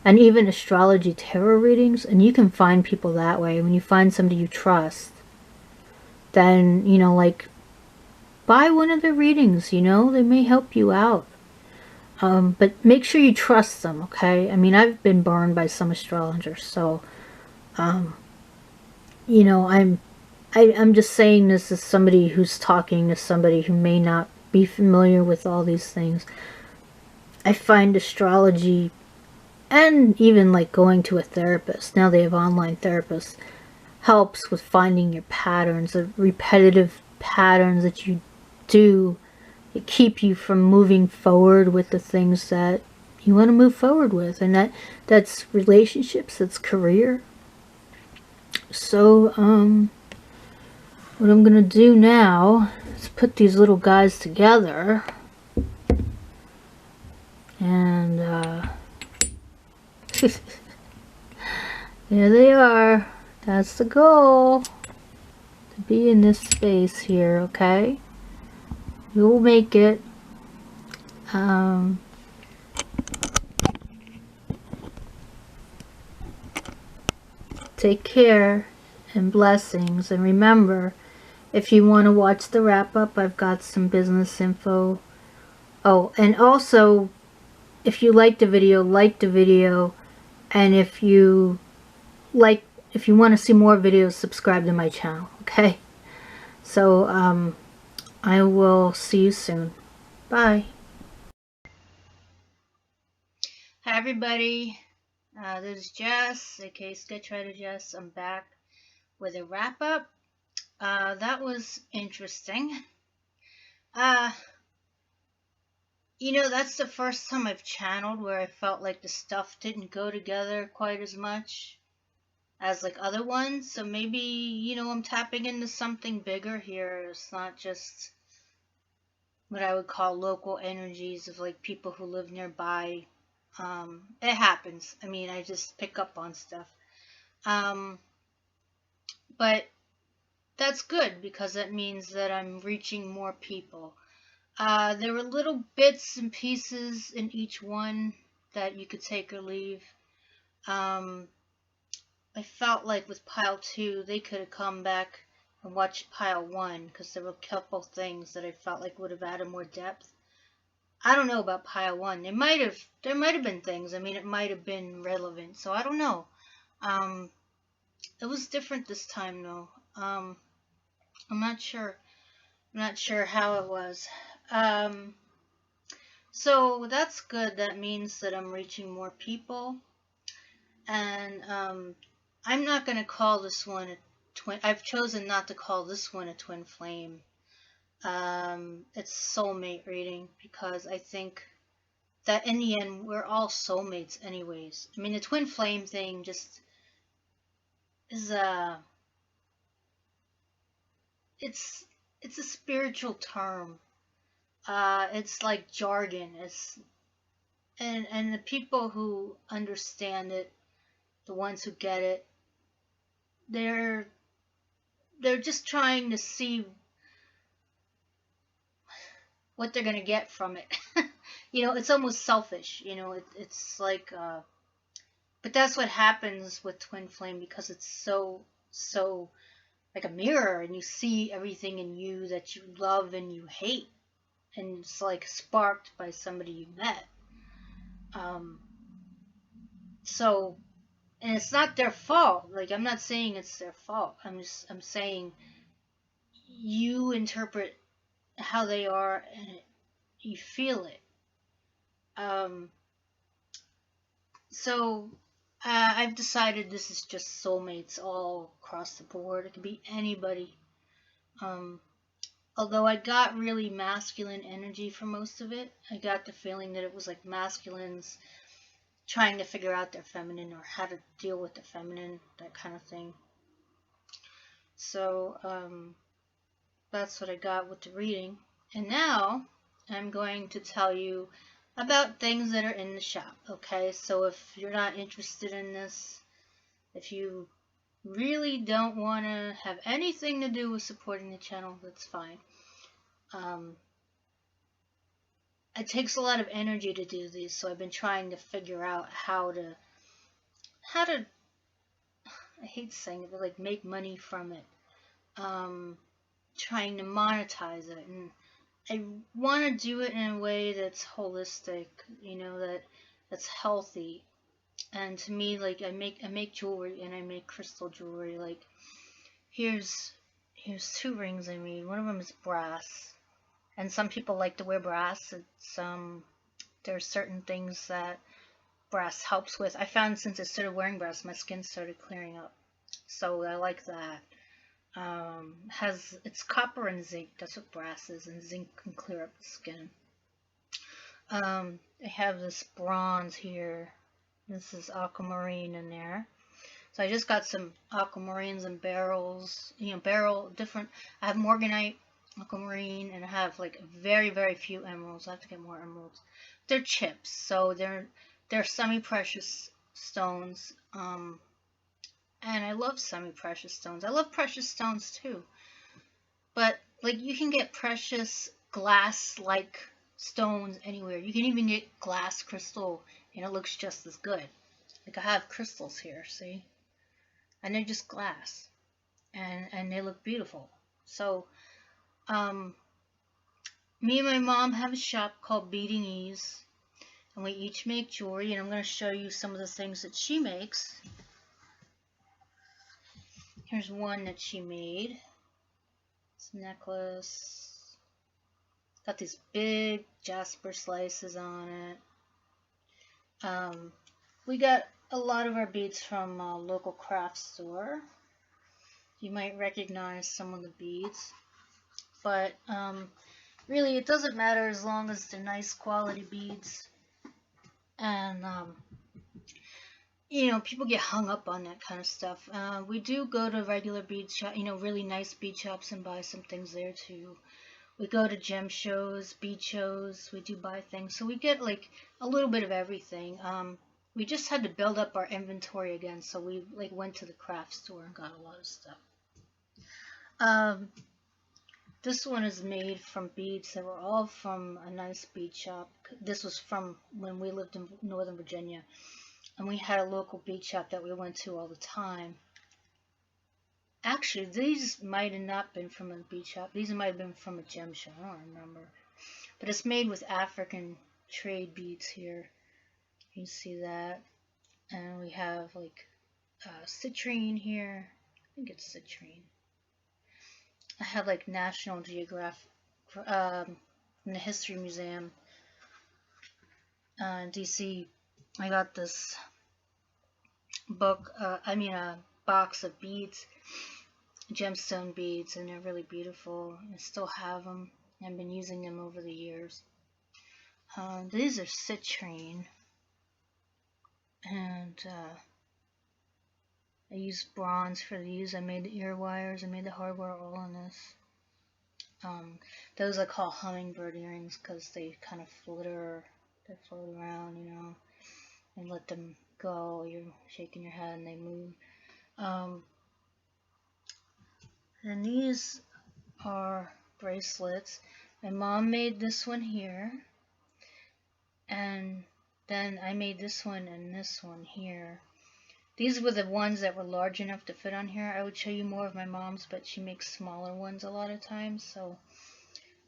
and even astrology tarot readings, and you can find people that way. When you find somebody you trust, then, you know, like buy one of their readings, you know, they may help you out. But make sure you trust them, okay? I mean, I've been burned by some astrologers, so you know, I'm just saying this as somebody who's talking to somebody who may not be familiar with all these things. I find astrology, and even like going to a therapist, now they have online therapists, helps with finding your patterns, the repetitive patterns that you do that keep you from moving forward with the things that you want to move forward with. And that's relationships, that's career. So what I'm gonna do now is put these little guys together, and there they are. That's the goal, to be in this space here, okay? You'll make it. Take care and blessings. And remember, if you want to watch the wrap up, I've got some business info. Oh, and also, if you like the video, like the video. And if you want to see more videos, subscribe to my channel, okay? So, I will see you soon. Bye. Hi, everybody. This is Jess, aka Sketchwriter Jess. I'm back with a wrap-up. That was interesting. You know, that's the first time I've channeled where I felt like the stuff didn't go together quite as much as like other ones. So maybe, you know, I'm tapping into something bigger here. It's not just what I would call local energies of like people who live nearby. It happens. I mean, I just pick up on stuff. But that's good because that means that I'm reaching more people. There were little bits and pieces in each one that you could take or leave. I felt like with pile 2, they could have come back and watched pile 1 because there were a couple things that I felt like would have added more depth. I don't know about pile 1. There might have been things. I mean, it might have been relevant. So I don't know. It was different this time though. I'm not sure. I'm not sure how it was. So that's good. That means that I'm reaching more people. And I'm not going to call this one a twin. I've chosen not to call this one a twin flame. It's soulmate reading because I think that in the end we're all soulmates anyways. I mean, the twin flame thing just is it's a spiritual term. It's like jargon. And the people who understand it, the ones who get it, they're just trying to see what they're gonna get from it. You know, it's almost selfish. You know, it's like, but that's what happens with twin flame because it's so like a mirror, and you see everything in you that you love and you hate, and it's like sparked by somebody you met. So, and it's not their fault. Like, I'm not saying it's their fault. I'm saying you interpret how they are and you feel it. Um, so I've decided this is just soulmates all across the board. It could be anybody. Um, although I got really masculine energy for most of it, I got the feeling that it was like masculines trying to figure out their feminine or how to deal with the feminine, that kind of thing. So that's what I got with the reading. And now I'm going to tell you about things that are in the shop. Okay, so if you're not interested in this, if you really don't want to have anything to do with supporting the channel, that's fine. It takes a lot of energy to do these, so I've been trying to figure out how to I hate saying it, but like make money from it. Trying to monetize it, and I want to do it in a way that's holistic, that's healthy. And to me, like I make jewelry and I make crystal jewelry. Like here's 2 rings I made. One of them is brass, and some people like to wear brass. It's there's certain things that brass helps with. I found since I started wearing brass, my skin started clearing up, so I like that. It's copper and zinc. That's what brass is, and zinc can clear up the skin. I have this bronze here. This is aquamarine in there. So I just got some aquamarines and barrels. Different. I have morganite, aquamarine, and I have like very, very few emeralds. I have to get more emeralds. They're chips, so they're semi-precious stones. And I love semi-precious stones. I love precious stones too. But like you can get precious glass-like stones anywhere. You can even get glass crystal and it looks just as good. Like I have crystals here, see? And they're just glass. And they look beautiful. So me and my mom have a shop called Beading Ease. And we each make jewelry, and I'm going to show you some of the things that she makes. Here's one that she made. This necklace. Got these big jasper slices on it. We got a lot of our beads from a local craft store. You might recognize some of the beads. But really it doesn't matter as long as they're nice quality beads. And people get hung up on that kind of stuff. We do go to regular bead shop, really nice bead shops and buy some things there too. We go to gem shows, bead shows. We do buy things, so we get like a little bit of everything. We just had to build up our inventory again, so we like went to the craft store and got a lot of stuff. This one is made from beads that were all from a nice bead shop. This was from when we lived in Northern Virginia. And we had a local bead shop that we went to all the time. Actually, these might have not been from a bead shop. These might have been from a gem shop. I don't remember. But it's made with African trade beads here. You can see that. And we have like citrine here. I think it's citrine. I have like National Geographic in the History Museum in DC. I got this a box of beads, gemstone beads, and they're really beautiful. I still have them. I've been using them over the years. These are citrine, and I used bronze for these. I made the ear wires. I made the hardware all in this. Those I call hummingbird earrings because they kind of flitter. They float around, and let them go. You're shaking your head and they move. And these are bracelets. My mom made this one here. And then I made this one and this one here. These were the ones that were large enough to fit on here. I would show you more of my mom's, but she makes smaller ones a lot of times.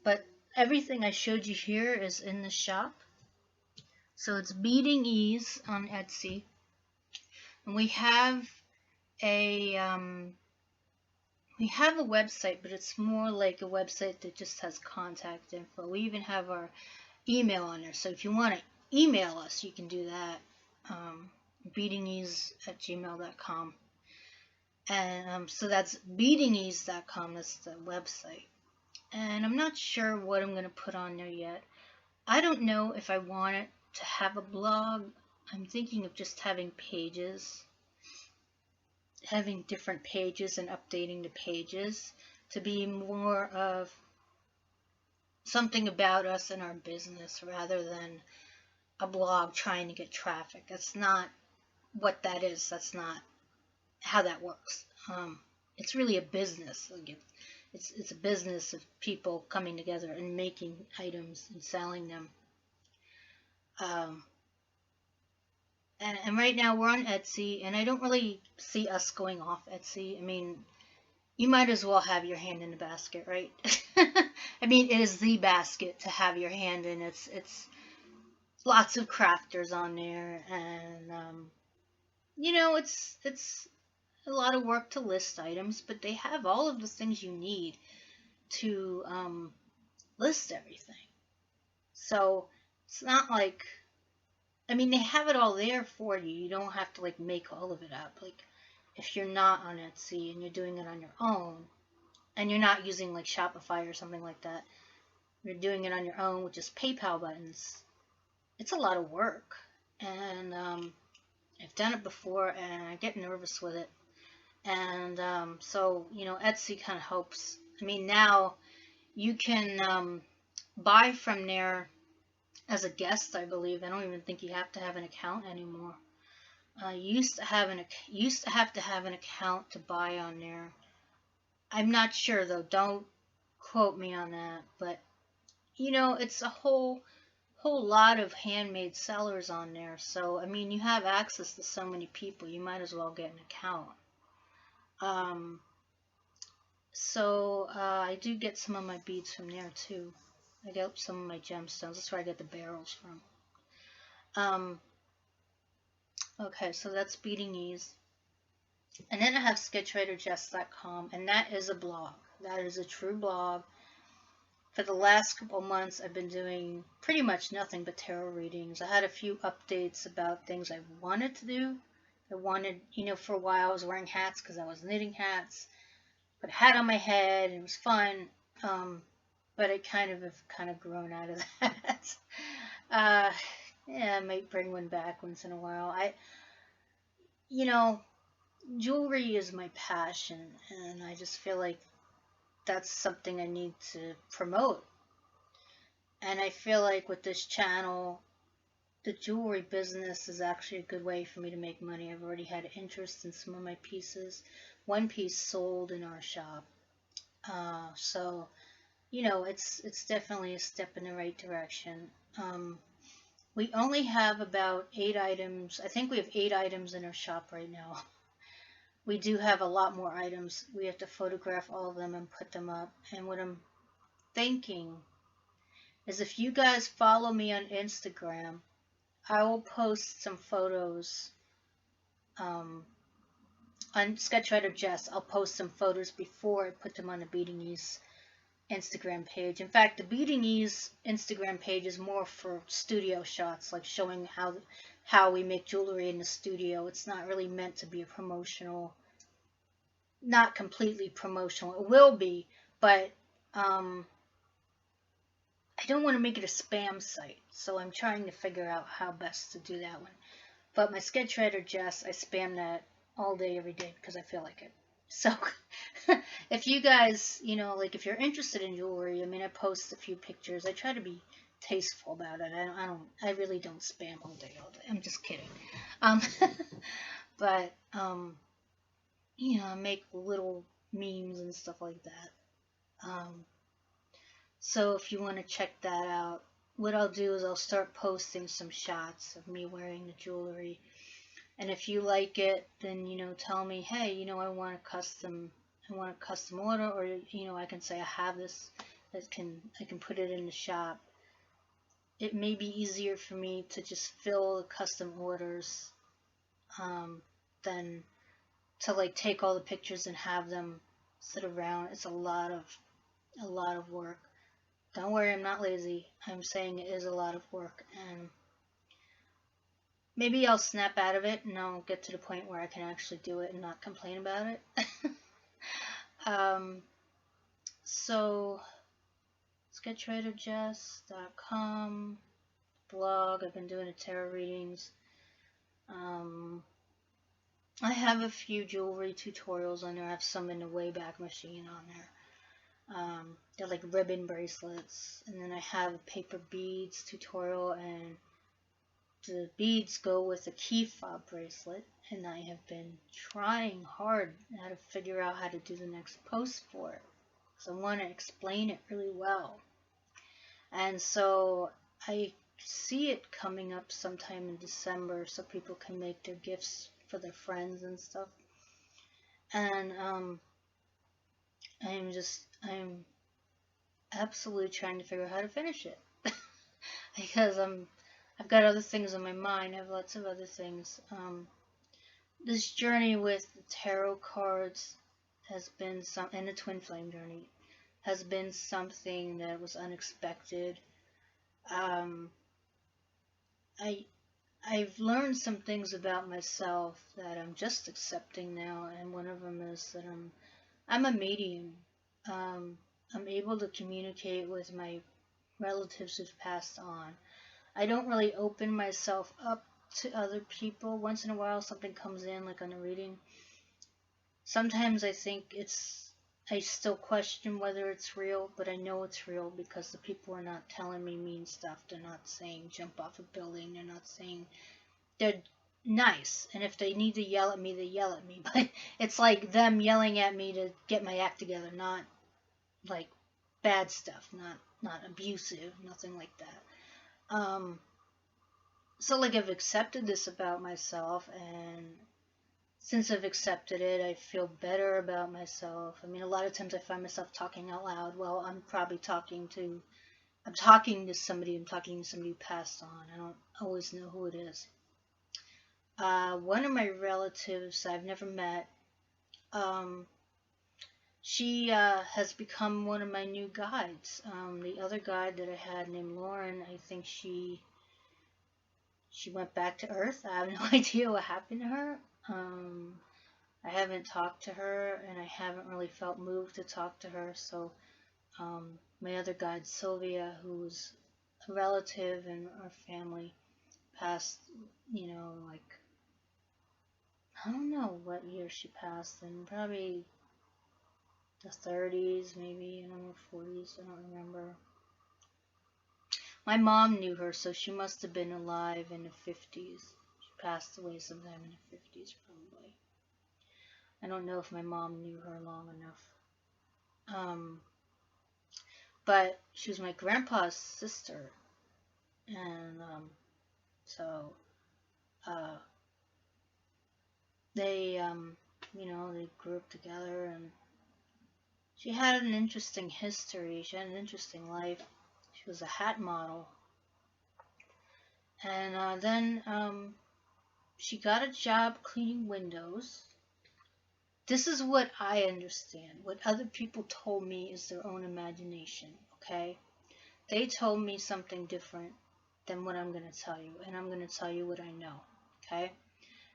But everything I showed you here is in the shop. So it's Beading Ease on Etsy. And we have a, we have a website, but it's more like a website that just has contact info. We even have our email on there. So if you want to email us, you can do that. beatingease@gmail.com. And so that's beatingease.com. That's the website. And I'm not sure what I'm going to put on there yet. I don't know if I want it to have a blog. I'm thinking of just having pages, having different pages and updating the pages to be more of something about us and our business rather than a blog trying to get traffic. That's not what that is. That's not how that works. It's really a business. Like it's a business of people coming together and making items and selling them. And right now we're on Etsy, and I don't really see us going off Etsy. I mean, you might as well have your hand in the basket, right? I mean, it is the basket to have your hand in. It's lots of crafters on there, and it's a lot of work to list items, but they have all of the things you need to list everything. So it's not like, I mean, they have it all there for you. You don't have to like make all of it up. Like if you're not on Etsy and you're doing it on your own, and you're not using like Shopify or something like that, you're doing it on your own with just PayPal buttons. It's a lot of work, and I've done it before, and I get nervous with it. And so Etsy kind of helps. I mean, now you can buy from there as a guest, I believe. I don't even think you have to have an account anymore. You used to have to have an account to buy on there. I'm not sure though. Don't quote me on that. But it's a whole lot of handmade sellers on there. So I mean, you have access to so many people. You might as well get an account. So I do get some of my beads from there too. I get some of my gemstones. That's where I get the barrels from. Okay, so that's Beating Ease. And then I have sketchwriterjess.com, and that is a blog. That is a true blog. For the last couple months, I've been doing pretty much nothing but tarot readings. I had a few updates about things I wanted to do. I wanted, for a while I was wearing hats because I was knitting hats. Put a hat on my head, and it was fun. But I kind of grown out of that. Yeah, I might bring one back once in a while. Jewelry is my passion, and I just feel like that's something I need to promote. And I feel like with this channel, the jewelry business is actually a good way for me to make money. I've already had interest in some of my pieces. One piece sold in our shop. So, it's definitely a step in the right direction. We only have about 8 items. I think we have 8 items in our shop right now. We do have a lot more items. We have to photograph all of them and put them up. And what I'm thinking is if you guys follow me on Instagram, I will post some photos on Sketchwriter Jess. I'll post some photos before I put them on the Beating Ease Instagram page. In fact, the Beating Ease Instagram page is more for studio shots, like showing how we make jewelry in the studio. It's not really meant to be a promotional, not completely promotional. It will be, but I don't want to make it a spam site, so I'm trying to figure out how best to do that one. But my Sketchwriter Jess, I spam that all day, every day, because I feel like it. So if you guys, if you're interested in jewelry, I mean, I post a few pictures. I try to be tasteful about it. I really don't spam all day. I'm just kidding. But I make little memes and stuff like that. So if you want to check that out, what I'll do is I'll start posting some shots of me wearing the jewelry. And if you like it, then, tell me, hey, I want a custom order, or, I can say I have this I can put it in the shop. It may be easier for me to just fill the custom orders, than to like take all the pictures and have them sit around. It's a lot of work. Don't worry, I'm not lazy. I'm saying it is a lot of work, and maybe I'll snap out of it and I'll get to the point where I can actually do it and not complain about it. um, so, sketchwriterjess.com blog. I've been doing the tarot readings. I have a few jewelry tutorials on there. I have some in the Wayback Machine on there. They're like ribbon bracelets. And then I have a paper beads tutorial, and the beads go with a key fob bracelet. And I have been trying hard how to figure out how to do the next post for it, because I want to explain it really well. And so I see it coming up sometime in December so people can make their gifts for their friends and stuff. And I'm absolutely trying to figure out how to finish it. Because I've got other things on my mind. I have lots of other things. This journey with the tarot cards has been and the twin flame journey has been something that was unexpected. I've learned some things about myself that I'm just accepting now, and one of them is that I'm a medium. I'm able to communicate with my relatives who've passed on. I don't really open myself up to other people. Once in a while something comes in, like on a reading. Sometimes I think I still question whether it's real, but I know it's real because the people are not telling me mean stuff. They're not saying jump off a building. They're not saying, they're nice. And if they need to yell at me, they yell at me. But it's like them yelling at me to get my act together, not like bad stuff, not abusive, nothing like that. So like I've accepted this about myself, and since I've accepted it, I feel better about myself. I mean, a lot of times I find myself talking out loud. Well, I'm talking to somebody who passed on. I don't always know who it is. One of my relatives I've never met, she has become one of my new guides. The other guide that I had named Lauren, I think she went back to Earth. I have no idea what happened to her. I haven't talked to her, and I haven't really felt moved to talk to her. So my other guide, Sylvia, who's a relative in our family, passed, like, I don't know what year she passed in, probably the 30s, maybe, I don't know, 40s, I don't remember. My mom knew her, so she must have been alive in the 50s. She passed away sometime in the 50s, probably. I don't know if my mom knew her long enough. But she was my grandpa's sister, and so they they grew up together, and she had an interesting history. She had an interesting life. She was a hat model, and then she got a job cleaning windows. This is what I understand. What other people told me is their own imagination, okay? They told me something different than what I'm going to tell you, and I'm going to tell you what I know, okay?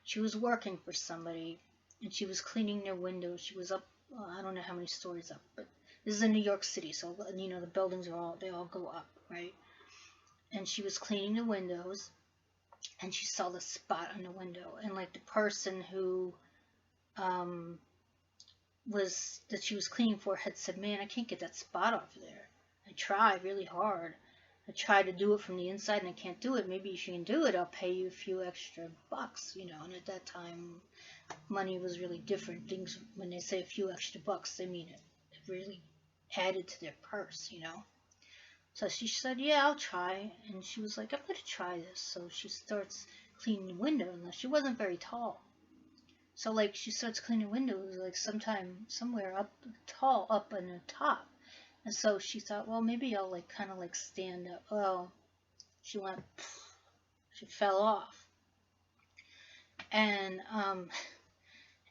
She was working for somebody, and she was cleaning their windows. She was up, I don't know how many stories up, but this is in New York City, so, the buildings they all go up, right? And she was cleaning the windows, and she saw the spot on the window, and like the person who that she was cleaning for had said, man, I can't get that spot off there. I tried really hard. I tried to do it from the inside and I can't do it. Maybe if you can do it, I'll pay you a few extra bucks, and at that time money was really different. Things, when they say a few extra bucks, they mean it really added to their purse, So she said, yeah, I'll try. And she was like, I'm going to try this. So she starts cleaning the window, and she wasn't very tall. So like she starts cleaning windows like somewhere up tall up on the top. And so she thought, well, maybe I'll like kind of like stand up. Well, she fell off. And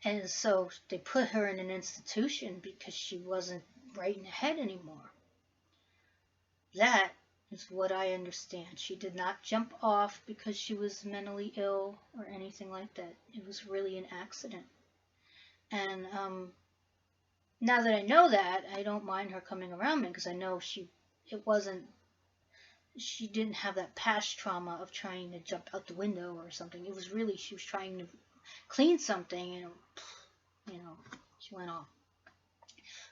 And so they put her in an institution because she wasn't right in the head anymore. That is what I understand. She did not jump off because she was mentally ill or anything like that. It was really an accident. And now that I know that, I don't mind her coming around me because I know she didn't have that past trauma of trying to jump out the window or something. It was really, she was trying to clean something and, she went off.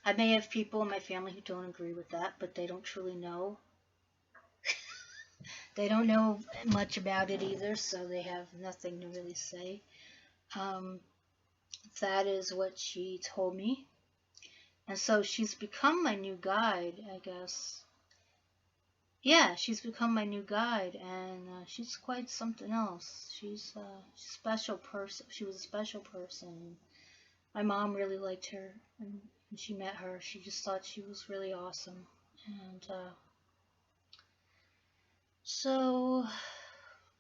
I may have people in my family who don't agree with that, but they don't truly know. They don't know much about it either, so they have nothing to really say. That is what she told me. And so she's become my new guide, I guess. Yeah, she's become my new guide, and she's quite something else. She's a special person. She was a special person. My mom really liked her, and when she met her, she just thought she was really awesome. And so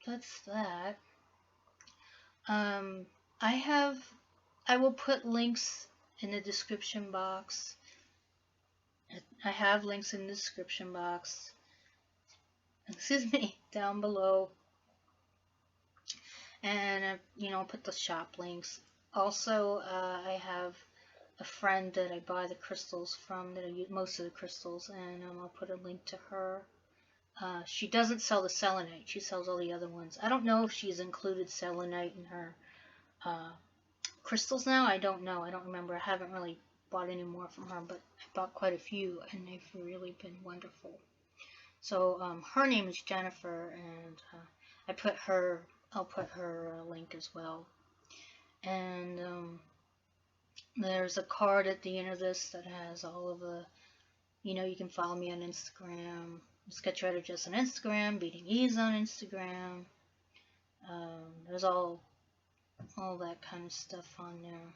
that's that. I will put links in the description box. I have links in the description box. Excuse me, down below. And, put the shop links. Also, I have a friend that I buy the crystals from, that I use most of the crystals, and I'll put a link to her. She doesn't sell the selenite. She sells all the other ones. I don't know if she's included selenite in her crystals now. I don't know. I don't remember. I haven't really bought any more from her, but I bought quite a few, and they've really been wonderful. So her name is Jennifer, and I'll put her link as well. And there's a card at the end of this that has all of the, you can follow me on Instagram, Sketchwriter Jess on Instagram, Beating Ease on Instagram. There's all that kind of stuff on there.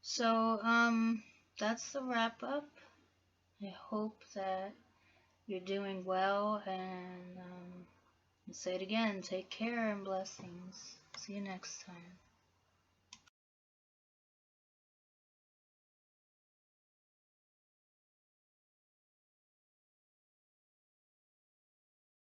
So that's the wrap up. I hope that you're doing well, and I'll say it again, take care and blessings. See you next time.